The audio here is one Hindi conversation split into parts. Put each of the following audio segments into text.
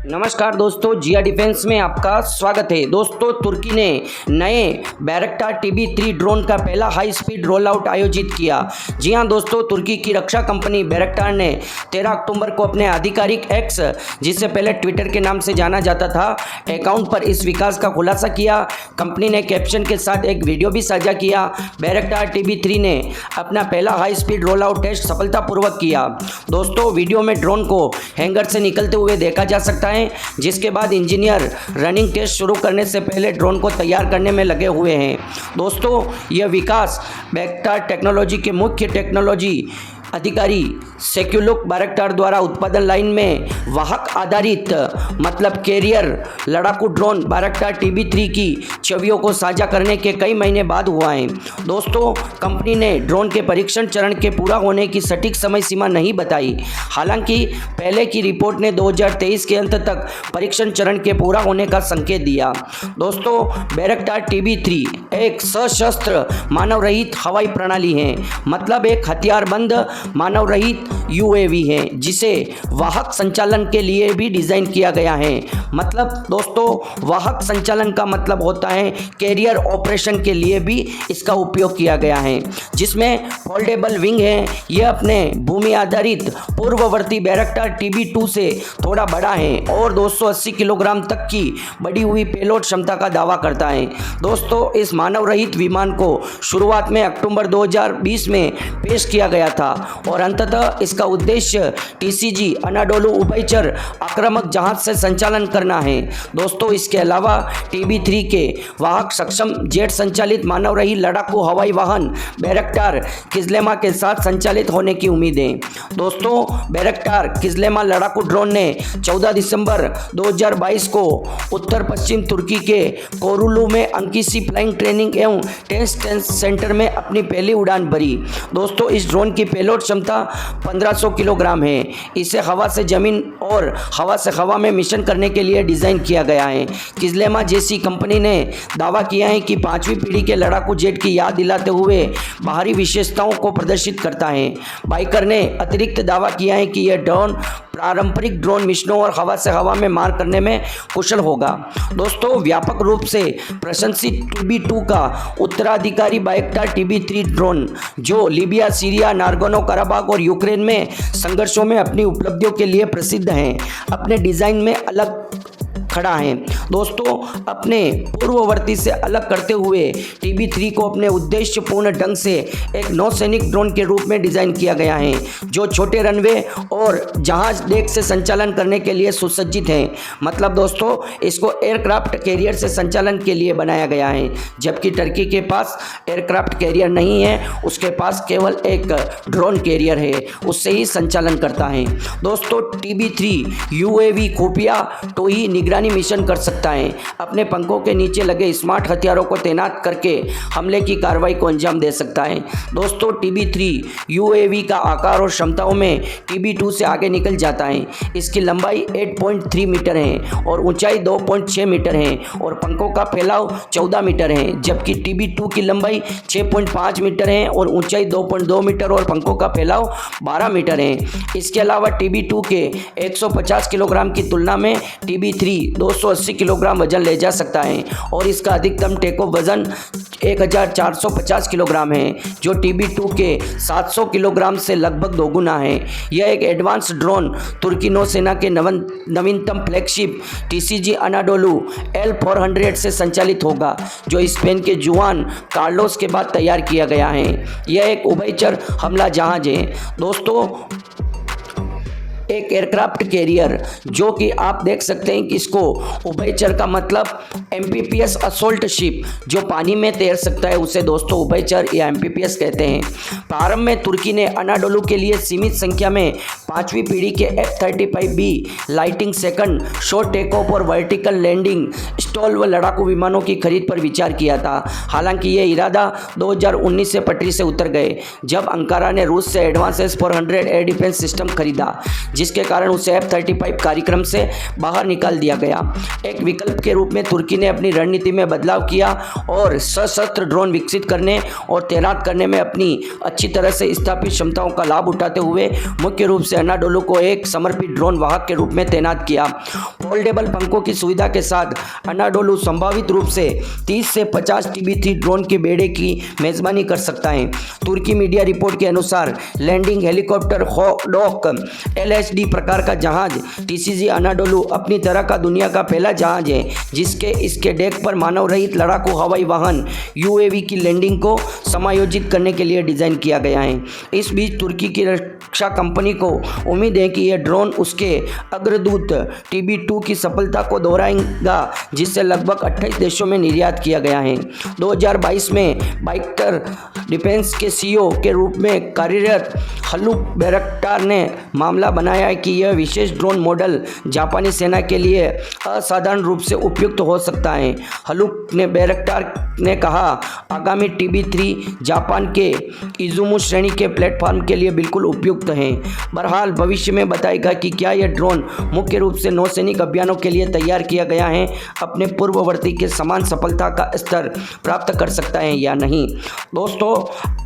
नमस्कार दोस्तों, जिया डिफेंस में आपका स्वागत है। दोस्तों, तुर्की ने नए बैरक्टार TB3 ड्रोन का पहला हाई स्पीड रोल आउट आयोजित किया। जी हां दोस्तों, तुर्की की रक्षा कंपनी बैरक्टार ने 13 अक्टूबर को अपने आधिकारिक एक्स, जिसे पहले ट्विटर के नाम से जाना जाता था, अकाउंट पर इस विकास का खुलासा किया। कंपनी ने कैप्शन के साथ एक वीडियो भी साझा किया। बैरक्टार TB3 ने अपना पहला high speed roll out test सफलतापूर्वक किया। दोस्तों, वीडियो में ड्रोन को हैंगर से निकलते हुए देखा जा सकता है, जिसके बाद इंजीनियर रनिंग टेस्ट शुरू करने से पहले ड्रोन को तैयार करने में लगे हुए हैं। दोस्तों, यह विकास बैरक्टार टेक्नोलॉजी के मुख्य टेक्नोलॉजी अधिकारी सेक्युलुक बैरक्टार द्वारा उत्पादन लाइन में वाहक आधारित मतलब कैरियर लड़ाकू ड्रोन बैरक्टार TB3 की छवियों को साझा करने के कई महीने बाद हुआ है। दोस्तों, कंपनी ने ड्रोन के परीक्षण चरण के पूरा होने की सटीक समय सीमा नहीं बताई। हालांकि पहले की रिपोर्ट ने 2023 के अंत तक परीक्षण चरण के पूरा होने का संकेत दिया। दोस्तों, बैरक्टार TB3 एक सशस्त्र मानव रहित हवाई प्रणाली है, मतलब एक हथियारबंद मानव रहित UAV है, जिसे वाहक संचालन के लिए भी डिज़ाइन किया गया है। मतलब दोस्तों, वाहक संचालन का मतलब होता है कैरियर ऑपरेशन के लिए भी इसका उपयोग किया गया है, जिसमें फोल्डेबल विंग है। यह अपने भूमि आधारित पूर्ववर्ती बैरक्टार TB2 से थोड़ा बड़ा है और 280 किलोग्राम तक की बढ़ी हुई पेलोड क्षमता का दावा करता है। दोस्तों, इस मानव रहित विमान को शुरुआत में अक्टूबर 2020 में पेश किया गया था और अंततः इसका उद्देश्य TCG अनाडोलू उभयचर आक्रामक जहाज से संचालन करना है। दोस्तों, इसके अलावा TB3 के वाहक सक्षम जेट संचालित मानव रहित लड़ाकू हवाई वाहन बैरक्टार किज़लेमा के साथ संचालित होने की उम्मीद है। दोस्तों, बैरक्टार किज़लेमा लड़ाकू ड्रोन ने 14 दिसंबर 2022 को उत्तर पश्चिम तुर्की के कोरुलू में अंकीसी फ्लाइंग ट्रेनिंग एवं टेस्ट सेंटर में अपनी पहली उड़ान भरी। दोस्तों, इस ड्रोन की पेलोड क्षमता 1500 किलोग्राम है। इसे हवा से जमीन और हवा से हवा में मिशन करने के लिए डिज़ाइन किया गया है। किज़लेमा जैसी कंपनी ने दावा किया है कि 5वीं पीढ़ी के लड़ाकू जेट की याद दिलाते हुए बाहरी विशेषताओं को प्रदर्शित करता है। बाइकर ने अतिरिक्त दावा किया है कि यह ड्रोन पारंपरिक ड्रोन मिशनों और हवा से हवा में मार करने में कुशल होगा। दोस्तों, व्यापक रूप से प्रशंसित TB2 का उत्तराधिकारी बैरक्टार TB3 ड्रोन, जो लीबिया, सीरिया, नागोर्नो कराबाख और यूक्रेन में संघर्षों में अपनी उपलब्धियों के लिए प्रसिद्ध हैं, अपने डिज़ाइन में अलग खड़ा है। दोस्तों, अपने पूर्ववर्ती से अलग करते हुए TB3 को अपने उद्देश्यपूर्ण ढंग से एक नौसैनिक ड्रोन के रूप में डिज़ाइन किया गया है, जो छोटे रनवे और जहाज डेक से संचालन करने के लिए सुसज्जित है। मतलब दोस्तों, इसको एयरक्राफ्ट कैरियर से संचालन के लिए बनाया गया है, जबकि टर्की के पास एयरक्राफ्ट कैरियर नहीं है, उसके पास केवल एक ड्रोन कैरियर है, उससे ही संचालन करता है। दोस्तों, TB3 UAV खुफिया तो ही निगरानी मिशन कर सकता है। अपने पंखों के नीचे लगे स्मार्ट हथियारों को तैनात करके हमले की कार्रवाई को अंजाम दे सकता है। दोस्तों, TB3 UAV का आकार और क्षमताओं में TB2 से आगे निकल जाता है। इसकी लंबाई 8.3 मीटर है और ऊंचाई 2.6 मीटर है और पंखों का फैलाव 14 मीटर है, जबकि TB2 की लंबाई 6.5 मीटर है और ऊंचाई 2.2 मीटर और पंखों का फैलाव 12 मीटर है। इसके अलावा TB2 के 150 किलोग्राम की तुलना में TB3 280 किलोग्राम वजन ले जा सकता है और इसका अधिकतम टेक ऑफ वजन 1450 किलोग्राम है, जो TB2 के 700 किलोग्राम से लगभग दोगुना है। यह एक एडवांस ड्रोन तुर्की नौसेना के नवीनतम फ्लैगशिप TCG अनाडोलू L400 से संचालित होगा, जो स्पेन के जुआन कार्लोस के बाद तैयार किया गया है। यह एक उभयचर हमला जहाज है। दोस्तों, एक एयरक्राफ्ट कैरियर, जो कि आप देख सकते हैं कि इसको उभयचर का मतलब MPPS असोल्ट शिप, जो पानी में तैर सकता है, उसे दोस्तों उभयचर या MPPS कहते हैं। प्रारंभ में तुर्की ने अनाडोलू के लिए सीमित संख्या में 5वीं पीढ़ी के F-35B lightning second short take off और वर्टिकल लैंडिंग स्टॉल व लड़ाकू विमानों की खरीद पर विचार किया था। हालांकि ये इरादा 2019 से पटरी से उतर गए, जब अंकारा ने रूस से advance S-400 air defence system खरीदा, जिसके कारण उसे F-35 कार्यक्रम से बाहर निकाल दिया गया। एक विकल्प के रूप में तुर्की ने अपनी रणनीति में बदलाव किया और सशस्त्र ड्रोन विकसित करने और तैनात करने में अपनी अच्छी तरह से स्थापित क्षमताओं का लाभ उठाते हुए मुख्य रूप से अनाडोलू को एक समर्पित ड्रोन वाहक के रूप में तैनात किया। फोल्डेबल पंखों की सुविधा के साथ अनाडोलू संभावित रूप से 30 से 50 TB3 ड्रोन के बेड़े की मेजबानी कर सकता है। तुर्की मीडिया रिपोर्ट के अनुसार लैंडिंग हेलीकॉप्टर हॉक LHD प्रकार का जहाज TCG अनाडोलू अपनी तरह का दुनिया का पहला जहाज है जिसके इसके डेक पर मानव रहित लड़ाकू हवाई वाहन UAV की लैंडिंग को समायोजित करने के लिए डिजाइन किया गया है। इस बीच तुर्की की रक्षा कंपनी को उम्मीद है कि यह ड्रोन उसके अग्रदूत TB2 की सफलता को दोहराएगा जिससे लगभग 28 देशों में निर्यात किया गया है। 2022 में बाइकर डिफेंस के CEO के रूप में कार्यरत हलुक बैरक्टार ने मामला बनाया कि यह विशेष ड्रोन मॉडल जापानी सेना के लिए असाधारण रूप से उपयुक्त हो सकता है। हलुक ने बैरक्टार ने कहा, आगामी TB3 जापान के इजुमु श्रेणी के प्लेटफॉर्म के लिए बिल्कुल उपयुक्त हैं। बहरहाल भविष्य में बताएगा कि क्या यह ड्रोन मुख्य रूप से नौसैनिक अभियानों के लिए तैयार किया गया है, अपने पूर्ववर्ती के समान सफलता का स्तर प्राप्त कर सकता है या नहीं। दोस्तों,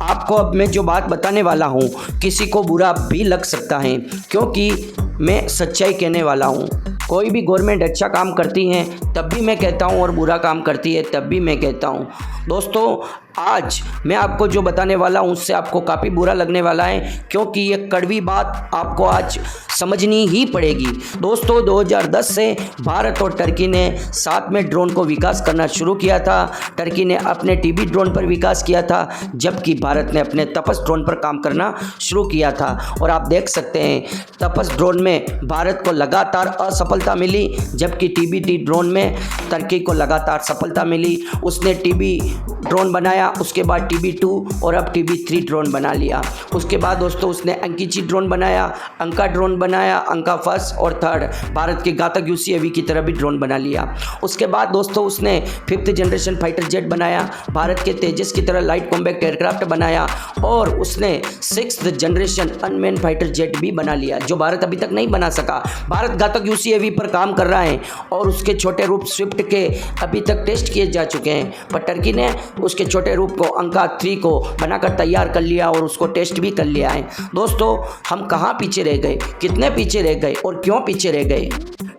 आपको अब मैं जो बात बताने वाला हूँ किसी को बुरा भी लग सकता है क्योंकि मैं सच्चाई कहने वाला हूँ। कोई भी गवर्नमेंट अच्छा काम करती है तब भी मैं कहता हूँ और बुरा काम करती है तब भी मैं कहता हूँ। दोस्तों, आज मैं आपको जो बताने वाला हूँ उससे आपको काफ़ी बुरा लगने वाला है क्योंकि ये कड़वी बात आपको आज समझनी ही पड़ेगी। दोस्तों, 2010 से भारत और टर्की ने साथ में ड्रोन को विकास करना शुरू किया था। टर्की ने अपने TB ड्रोन पर विकास किया था जबकि भारत ने अपने तपस ड्रोन पर काम करना शुरू किया था। और आप देख सकते हैं तपस ड्रोन में भारत को लगातार असफलता मिली जबकि TB ड्रोन में टर्की को लगातार सफलता मिली। उसने TB ड्रोन बनाया, उसके बाद TB2 और अब TB3 ड्रोन बना लिया। उसके बाद दोस्तों उसने अंकीची ड्रोन बनाया, अंका ड्रोन बनाया, अंका फर्स्ट और थर्ड भारत के घातक UCAV की तरह भी ड्रोन बना लिया। उसके बाद दोस्तों उसने 5th जनरेशन फाइटर जेट बनाया, भारत के तेजस की तरह लाइट कॉम्बैट एयरक्राफ्ट बनाया और उसने 6th generation unmanned fighter jet भी बना लिया जो भारत अभी तक नहीं बना सका। भारत घातक UCAV पर काम कर रहा है और उसके छोटे रूप स्विफ्ट के अभी तक टेस्ट किए जा चुके हैं, पर टर्की ने उसके छोटे रूप को अंका 3 को बनाकर तैयार कर लिया और उसको टेस्ट भी कर लिया है। दोस्तों, हम कहाँ पीछे रह गए, कितने पीछे रह गए और क्यों पीछे रह गए?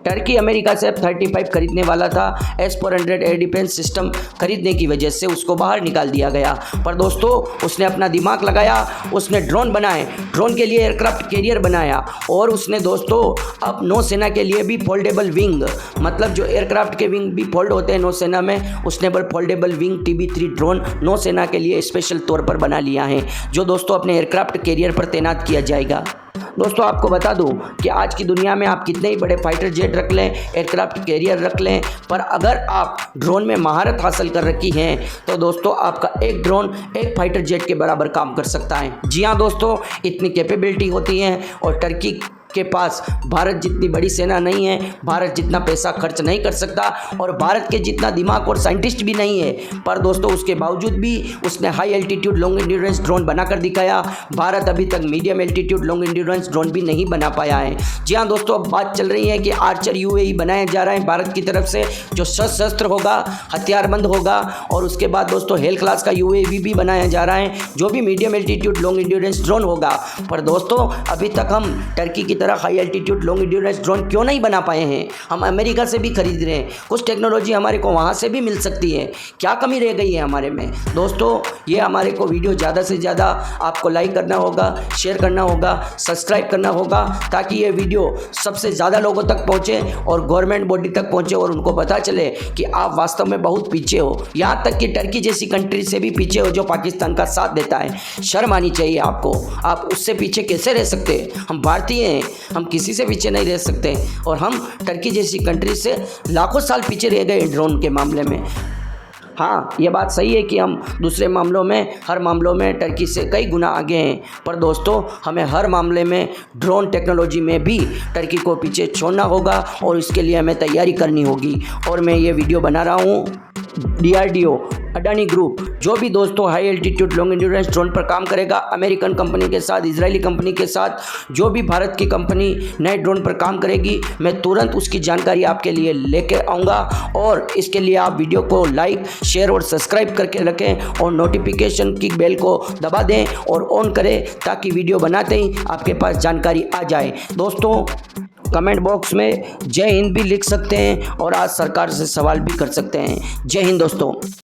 टर्की अमेरिका से F-35 खरीदने वाला था। S-400 एयर डिफेंस सिस्टम खरीदने की वजह से उसको बाहर निकाल दिया गया, पर दोस्तों उसने अपना दिमाग लगाया, उसने ड्रोन बनाए, ड्रोन के लिए एयरक्राफ्ट कैरियर बनाया और उसने दोस्तों अब नौसेना के लिए भी फोल्डेबल विंग, मतलब जो एयरक्राफ्ट के विंग भी फोल्ड होते हैं नौसेना में, उसने पर फोल्डेबल विंग TB3 ड्रोन नौसेना के लिए स्पेशल तौर पर बना लिया है जो दोस्तों अपने एयरक्राफ्ट कैरियर पर तैनात किया जाएगा। दोस्तों, आपको बता दूं कि आज की दुनिया में आप कितने ही बड़े फाइटर जेट रख लें, एयरक्राफ्ट कैरियर रख लें, पर अगर आप ड्रोन में महारत हासिल कर रखी है तो दोस्तों आपका एक ड्रोन एक फाइटर जेट के बराबर काम कर सकता है। जी हाँ दोस्तों, इतनी कैपेबिलिटी होती है और टर्की के पास भारत जितनी बड़ी सेना नहीं है, भारत जितना पैसा खर्च नहीं कर सकता और भारत के जितना दिमाग और साइंटिस्ट भी नहीं है, पर दोस्तों उसके बावजूद भी उसने high altitude long endurance drone बनाकर दिखाया। भारत अभी तक medium altitude long endurance drone भी नहीं बना पाया है। जी हाँ दोस्तों, अब बात चल रही है कि आर्चर UAV बनाया जा रहा है भारत की तरफ से जो सशस्त्र होगा, हथियारबंद होगा और उसके बाद दोस्तों हेल क्लास का UAV भी बनाया जा रहा है जो भी medium altitude long endurance drone होगा। पर दोस्तों अभी तक हम टर्की की तरह high altitude long endurance drone क्यों नहीं बना पाए हैं? हम अमेरिका से भी खरीद रहे हैं, कुछ टेक्नोलॉजी हमारे को वहाँ से भी मिल सकती है, क्या कमी रह गई है हमारे में? दोस्तों, ये हमारे को वीडियो ज़्यादा से ज़्यादा आपको लाइक करना होगा, शेयर करना होगा, सब्सक्राइब करना होगा ताकि ये वीडियो सबसे ज़्यादा लोगों तक पहुँचे और गवर्नमेंट बॉडी तक पहुँचे और उनको पता चले कि आप वास्तव में बहुत पीछे हो, यहाँ तक कि टर्की जैसी कंट्री से भी पीछे हो जो पाकिस्तान का साथ देता है। शर्म आनी चाहिए आपको, आप उससे पीछे कैसे रह सकते हैं? हम भारतीय हैं, हम किसी से पीछे नहीं रह सकते और हम टर्की जैसी कंट्री से लाखों साल पीछे रह गए ड्रोन के मामले में। हाँ, ये बात सही है कि हम दूसरे मामलों में, हर मामलों में टर्की से कई गुना आगे हैं, पर दोस्तों हमें हर मामले में ड्रोन टेक्नोलॉजी में भी टर्की को पीछे छोड़ना होगा और इसके लिए हमें तैयारी करनी होगी। और मैं ये वीडियो बना रहा हूँ DRDO अडानी ग्रुप जो भी दोस्तों high altitude long endurance drone पर काम करेगा, अमेरिकन कंपनी के साथ, इजरायली कंपनी के साथ जो भी भारत की कंपनी नए ड्रोन पर काम करेगी, मैं तुरंत उसकी जानकारी आपके लिए लेके आऊँगा। और इसके लिए आप वीडियो को लाइक, शेयर और सब्सक्राइब करके रखें और नोटिफिकेशन की बेल को दबा दें और ऑन करें ताकि वीडियो बनाते ही आपके पास जानकारी आ जाए। दोस्तों कमेंट बॉक्स में जय हिंद भी लिख सकते हैं और आज सरकार से सवाल भी कर सकते हैं। जय हिंद दोस्तों।